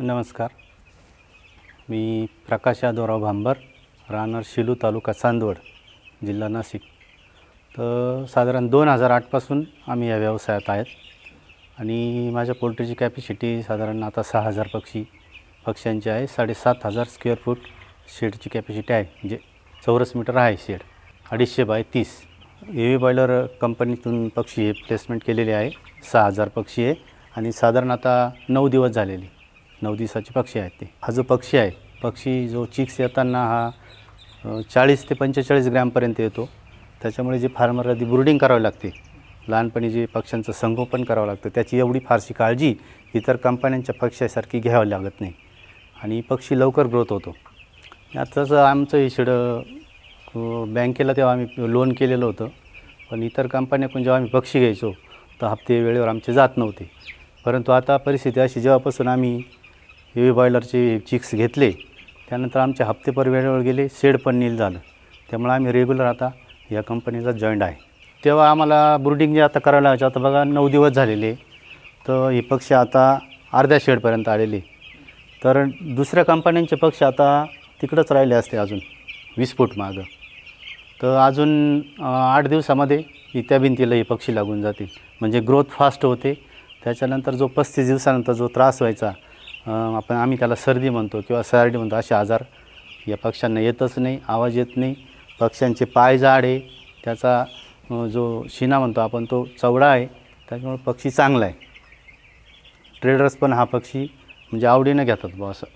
नमस्कार. मी प्रकाश यादवराव भांबर, राहणार शिलू, तालुका चांदवड, जिल्हा नाशिक. तर साधारण 2008 पासून आम्ही या व्यवसायात आहेत आणि माझ्या पोल्ट्रीची कॅपॅसिटी साधारण आता 6000 पक्ष्यांची आहे. 7500 स्क्वेअर फूट शेडची कॅपॅसिटी आहे, म्हणजे चौरस मीटर आहे शेड. 250 बाय 30 एव्ही बॉयलर कंपनीतून पक्षी हे प्लेसमेंट केलेले आहे. 6000 पक्षी आहे आणि साधारण आता 9 दिवस झालेले, 9 दिवसाचे पक्षी आहेत ते. हा जो पक्षी आहे, पक्षी जो चिक्स येताना हा 40 ते 45 ग्रॅमपर्यंत येतो. त्याच्यामुळे जे फार्मरला ती ब्रुडिंग करावी लागते, लहानपणी जे पक्ष्यांचं संगोपन करावं लागतं, त्याची एवढी फारशी काळजी इतर कंपन्यांच्या पक्ष्यासारखी घ्यावी लागत नाही आणि पक्षी लवकर ग्रोथ होतो. आताचं आमचं हे शेड बँकेला तेव्हा आम्ही लोन केलेलं होतं, पण इतर कंपन्याकडून जेव्हा आम्ही पक्षी घ्यायचो तर हप्ते वेळेवर आमचे जात नव्हते. परंतु आता परिस्थिती अशी, जेव्हापासून आम्ही एव्ही बॉयलरचे चिक्स घेतले त्यानंतर आमचे हप्ते पर वेळेवर गेले, शेड पण नील झालं. त्यामुळे आम्ही रेग्युलर आता या कंपनीचा जॉईंट आहे. तेव्हा आम्हाला ब्रुडिंग जे आता करायला लावायचं, आता बघा 9 दिवस झालेले, तर हे पक्षी आता अर्ध्या शेडपर्यंत आलेले. तर दुसऱ्या कंपन्यांचे पक्षी आता तिकडंच राहिले असते अजून 20 फूट मागं. तर अजून 8 दिवसामध्ये त्या भिंतीला हे पक्षी लागून जातील, म्हणजे ग्रोथ फास्ट होते. त्याच्यानंतर जो 35 दिवसानंतर जो त्रास व्हायचा, आम्ही त्याला सर्दी म्हणतो किंवा सारडी म्हणतो, असे आजार या पक्ष्यांना येतच नाही. आवाज येत नाही. पक्ष्यांचे पाय जाड आहे, त्याचा जो शिना म्हणतो आपण तो चवडा आहे, त्याच्यामुळे पक्षी चांगला आहे. ट्रेडर्स पण हा पक्षी म्हणजे आवडीनं घेतात बुवा असं.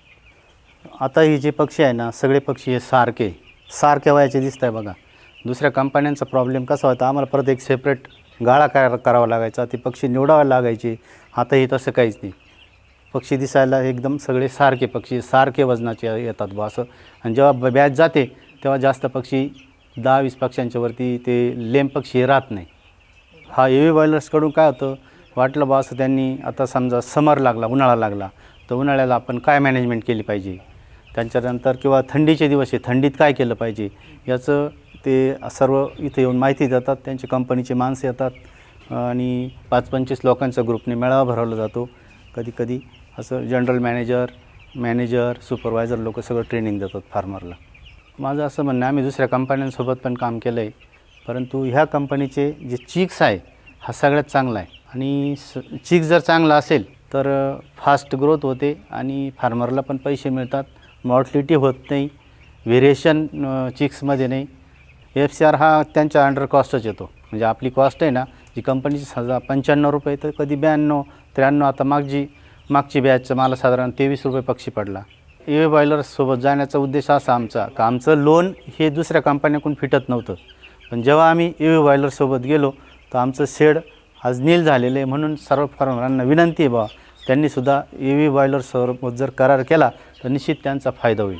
आता ही जे पक्षी आहे ना, सगळे पक्षी हे सारखे वयाचे दिसत आहे बघा. दुसऱ्या कंपन्यांचा प्रॉब्लेम कसा होता, आम्हाला परत एक सेपरेट गाळा करावा लागायचा, ते पक्षी निवडावे लागायचे. आता हे तसं काहीच नाही. पक्षी दिसायला एकदम सगळे सारखे पक्षी, सारखे वजनाचे येतात बुवा असं. आणि जेव्हा बॅच जाते तेव्हा जास्त पक्षी 10-20 पक्ष्यांच्या वरती ते लेम पक्षी हे राहत नाही. हा एव्ही बॉयलर्सकडून काय होतं, वाटलं बुवा असं त्यांनी, आता समजा समर लागला, उन्हाळा लागला, तर उन्हाळ्याला आपण काय मॅनेजमेंट केली पाहिजे, त्यांच्यानंतर किंवा थंडीचे दिवस आहे, थंडीत काय केलं पाहिजे, याचं ते सर्व इथे येऊन माहिती देतात. त्यांची कंपनीचे माणसं येतात आणि 5-25 लोकांच्या ग्रुपने मेळावा भरवला जातो. कधी असं जनरल मॅनेजर, सुपरवायझर लोक सगळं ट्रेनिंग देतात फार्मरला. माझं असं म्हणणं आहे, आम्ही दुसऱ्या कंपन्यांसोबत पण काम केलं आहे, परंतु ह्या कंपनीचे जे चिक्स आहे हा सगळ्यात चांगला आहे. आणि चिक्स जर चांगला असेल तर फास्ट ग्रोथ होते आणि फार्मरला पण पैसे मिळतात. मॉर्टलिटी होत नाही, व्हेरिएशन चिक्समध्ये नाही. FCR हा त्यांच्या अंडर कॉस्टच येतो. म्हणजे आपली कॉस्ट आहे ना, जी कंपनीची 95 रुपये, तर कधी 92-93. आता मागची बॅचचं मला साधारण 23 रुपये पक्षी पडला. एव्ही बॉयलर्ससोबत जाण्याचा उद्देश असा आमचा, का आमचं लोन हे दुसऱ्या कंपन्याकडून फिटत नव्हतं. पण जेव्हा आम्ही एव्ही बॉयलर्ससोबत गेलो तर आमचं शेड आज नील झालेलं आहे. म्हणून सर्व फार्मरांना विनंती आहे बा, त्यांनीसुद्धा एव्ही बॉयलर्ससोबत जर करार केला तर निश्चित त्यांचा फायदा होईल.